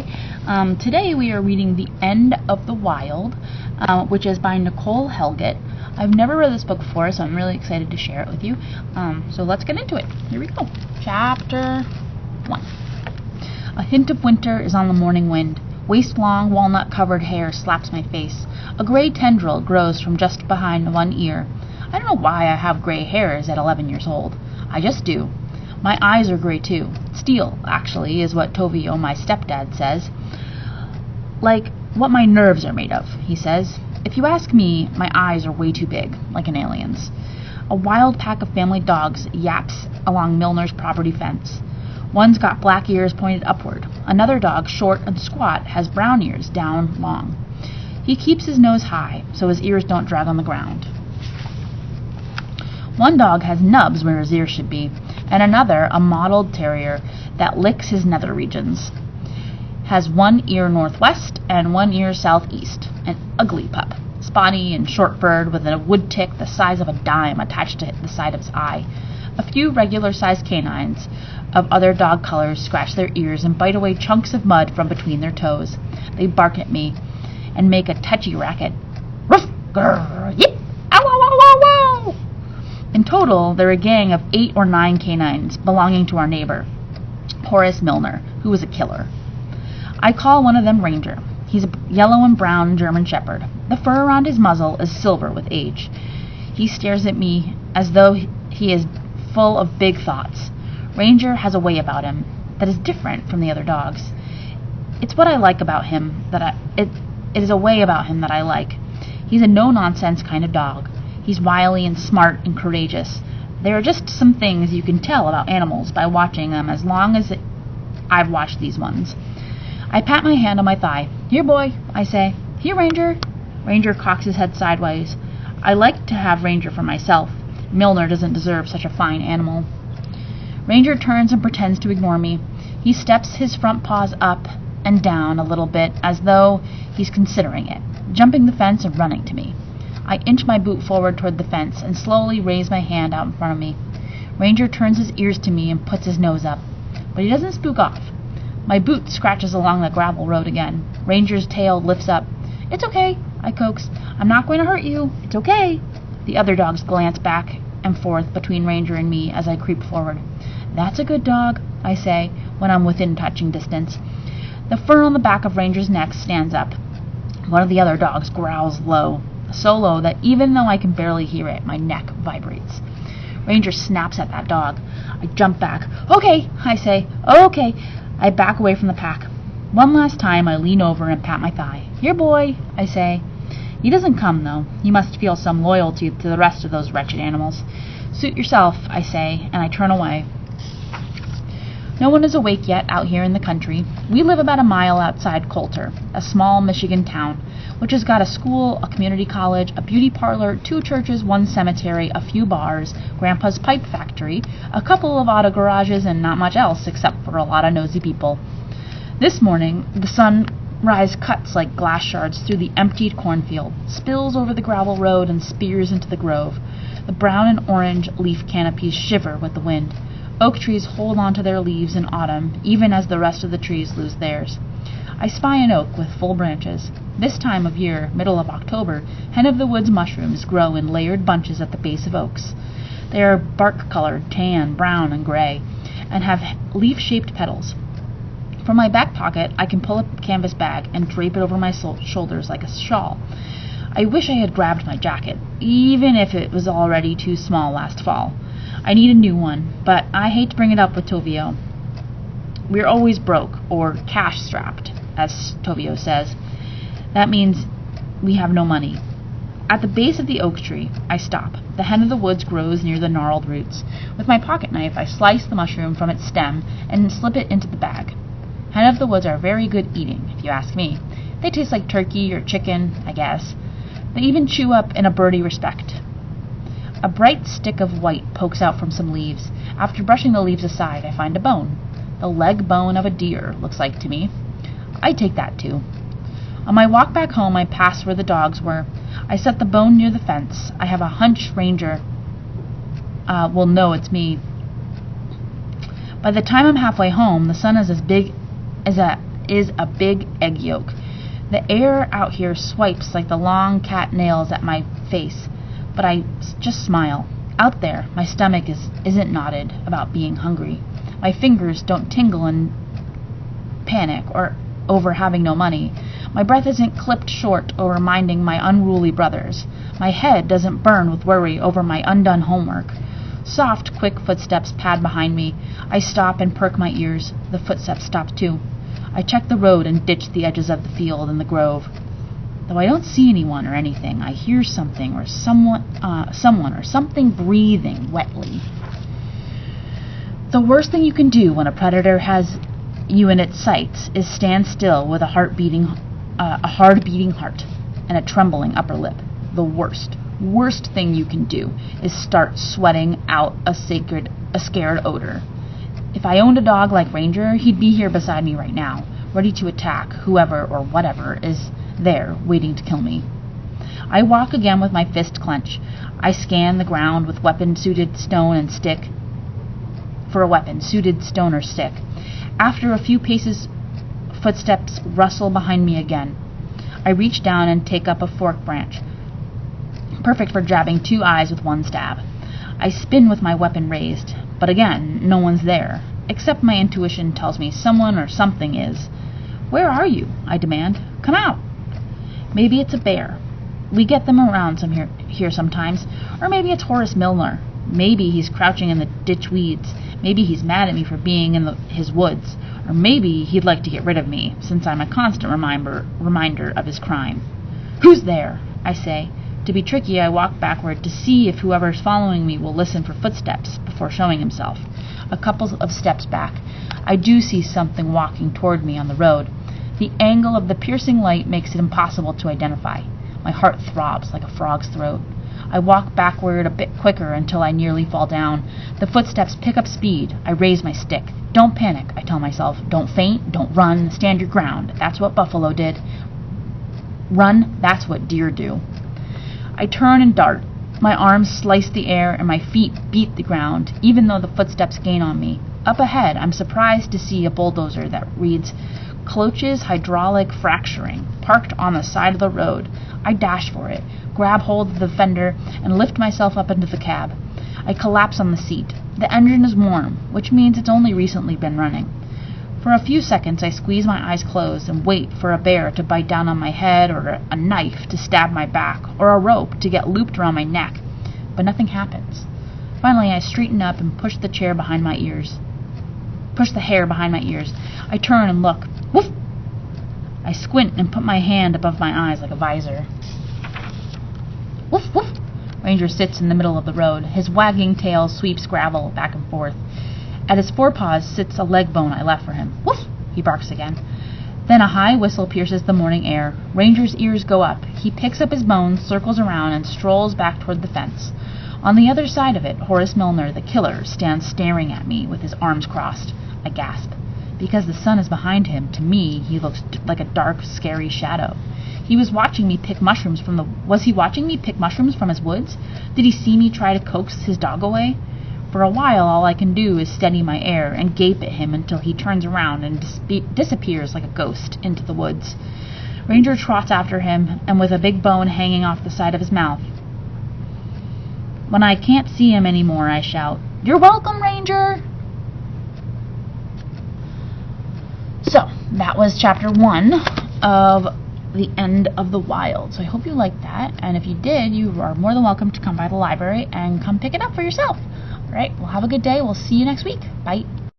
today. Today we are reading The End of the Wild, which is by Nicole Helget. I've never read this book before, so I'm really excited to share it with you. So let's get into it. Here we go. Chapter 1. A hint of winter is on the morning wind. Waist-long, walnut-covered hair slaps my face. A gray tendril grows from just behind one ear. I don't know why I have gray hairs at 11 years old. I just do. My eyes are gray too. Steel, actually, is what Tovio, my stepdad, says. Like what my nerves are made of, he says. If you ask me, my eyes are way too big, like an alien's. A wild pack of family dogs yaps along Milner's property fence. One's got black ears pointed upward. Another dog, short and squat, has brown ears down long. He keeps his nose high, so his ears don't drag on the ground. One dog has nubs where his ears should be, and another, a mottled terrier that licks his nether regions, has one ear northwest and one ear southeast. An ugly pup, spotty and short-furred, with a wood tick the size of a dime attached to the side of his eye. A few regular-sized canines of other dog colors scratch their ears and bite away chunks of mud from between their toes. They bark at me and make a touchy racket. Ruff, grrr, yip, ow, ow, ow, ow, ow. In total, they're a gang of 8 or 9 canines belonging to our neighbor, Horace Milner, who was a killer. I call one of them Ranger. He's a yellow and brown German shepherd. The fur around his muzzle is silver with age. He stares at me as though he is full of big thoughts. Ranger has a way about him that is different from the other dogs. It's what I like about him it is a way about him that I like. He's a no-nonsense kind of dog. He's wily and smart and courageous. There are just some things you can tell about animals by watching them as long as I've watched these ones. I pat my hand on my thigh. Here, boy, I say. Here, Ranger. Ranger cocks his head sideways. I like to have Ranger for myself. Milner doesn't deserve such a fine animal. Ranger turns and pretends to ignore me. He steps his front paws up and down a little bit as though he's considering it, jumping the fence and running to me. I inch my boot forward toward the fence and slowly raise my hand out in front of me. Ranger turns his ears to me and puts his nose up, but he doesn't spook off. My boot scratches along the gravel road again. Ranger's tail lifts up. It's okay, I coax. I'm not going to hurt you. It's okay. The other dogs glance back and forth between Ranger and me as I creep forward. That's a good dog, I say, when I'm within touching distance. The fur on the back of Ranger's neck stands up. One of the other dogs growls low, so low that even though I can barely hear it, my neck vibrates. Ranger snaps at that dog. I jump back. Okay, I say. Okay. I back away from the pack. One last time, I lean over and pat my thigh. Here, boy, I say. He doesn't come, though. He must feel some loyalty to the rest of those wretched animals. Suit yourself, I say, and I turn away. No one is awake yet out here in the country. We live about a mile outside Coulter, a small Michigan town, which has got a school, a community college, a beauty parlor, 2 churches, 1 cemetery, a few bars, Grandpa's pipe factory, a couple of auto garages, and not much else except for a lot of nosy people. This morning, the sunrise cuts like glass shards through the emptied cornfield, spills over the gravel road, and spears into the grove. The brown and orange leaf canopies shiver with the wind. Oak trees hold on to their leaves in autumn, even as the rest of the trees lose theirs. I spy an oak with full branches. This time of year, middle of October, hen-of-the-woods mushrooms grow in layered bunches at the base of oaks. They are bark-colored, tan, brown, and gray, and have leaf-shaped petals. From my back pocket, I can pull a canvas bag and drape it over my shoulders like a shawl. I wish I had grabbed my jacket, even if it was already too small last fall. I need a new one, but I hate to bring it up with Tovio. We're always broke, or cash-strapped, as Tovio says. That means we have no money. At the base of the oak tree, I stop. The hen of the woods grows near the gnarled roots. With my pocket knife, I slice the mushroom from its stem and slip it into the bag. Hen of the woods are very good eating, if you ask me. They taste like turkey or chicken, I guess. They even chew up in a birdie respect. A bright stick of white pokes out from some leaves. After brushing the leaves aside, I find a bone. The leg bone of a deer, looks like to me. I take that, too. On my walk back home, I pass where the dogs were. I set the bone near the fence. I have a hunch Ranger will know it's me. By the time I'm halfway home, the sun is as big as is a big egg yolk. The air out here swipes like the long cat nails at my face, but I just smile. Out there, my stomach isn't knotted about being hungry. My fingers don't tingle in panic or over having no money. My breath isn't clipped short over minding my unruly brothers. My head doesn't burn with worry over my undone homework. Soft, quick footsteps pad behind me. I stop and perk my ears. The footsteps stop too. I check the road and ditch the edges of the field and the grove. Though I don't see anyone or anything, I hear something or someone or something breathing wetly. The worst thing you can do when a predator has you in its sights is stand still with a hard beating heart and a trembling upper lip. The worst thing you can do is start sweating out a scared odor. If I owned a dog like Ranger, he'd be here beside me right now, ready to attack whoever or whatever is there waiting to kill me. I walk again with my fist clenched. I scan the ground with weapon-suited stone and stick for a weapon, suited stone or stick. After a few paces, footsteps rustle behind me again. I reach down and take up a fork branch, perfect for jabbing 2 eyes with 1 stab. I spin with my weapon raised, but again, no one's there, except my intuition tells me someone or something is. Where are you? I demand. Come out. Maybe it's a bear. We get them around here sometimes. Or maybe it's Horace Milner. Maybe he's crouching in the ditch weeds. Maybe he's mad at me for being in his woods. Or maybe he'd like to get rid of me, since I'm a constant reminder of his crime. Who's there? I say. To be tricky, I walk backward to see if whoever's following me will listen for footsteps before showing himself. A couple of steps back, I do see something walking toward me on the road. The angle of the piercing light makes it impossible to identify. My heart throbs like a frog's throat. I walk backward a bit quicker until I nearly fall down. The footsteps pick up speed. I raise my stick. Don't panic, I tell myself. Don't faint, don't run, stand your ground. That's what buffalo did. Run, that's what deer do. I turn and dart. My arms slice the air and my feet beat the ground, even though the footsteps gain on me. Up ahead, I'm surprised to see a bulldozer that reads Cloch's Hydraulic Fracturing, parked on the side of the road. I dash for it, grab hold of the fender, and lift myself up into the cab. I collapse on the seat. The engine is warm, which means it's only recently been running. For a few seconds, I squeeze my eyes closed and wait for a bear to bite down on my head, or a knife to stab my back, or a rope to get looped around my neck. But nothing happens. Finally, I straighten up and push the hair behind my ears. I turn and look. Woof! I squint and put my hand above my eyes like a visor. Woof, woof! Ranger sits in the middle of the road. His wagging tail sweeps gravel back and forth. At his forepaws sits a leg bone I left for him. Woof! He barks again. Then a high whistle pierces the morning air. Ranger's ears go up. He picks up his bones, circles around, and strolls back toward the fence. On the other side of it, Horace Milner, the killer, stands staring at me with his arms crossed. I gasp. Because the sun is behind him, to me, he looks like a dark, scary shadow. Was he watching me pick mushrooms from his woods? Did he see me try to coax his dog away? For a while, all I can do is steady my air and gape at him until he turns around and disappears like a ghost into the woods. Ranger trots after him, and with a big bone hanging off the side of his mouth. When I can't see him anymore, I shout, "You're welcome, Ranger!" So, that was chapter 1 of The End of the Wild. So I hope you liked that, and if you did, you are more than welcome to come by the library and come pick it up for yourself. All right, well, have a good day. We'll see you next week. Bye.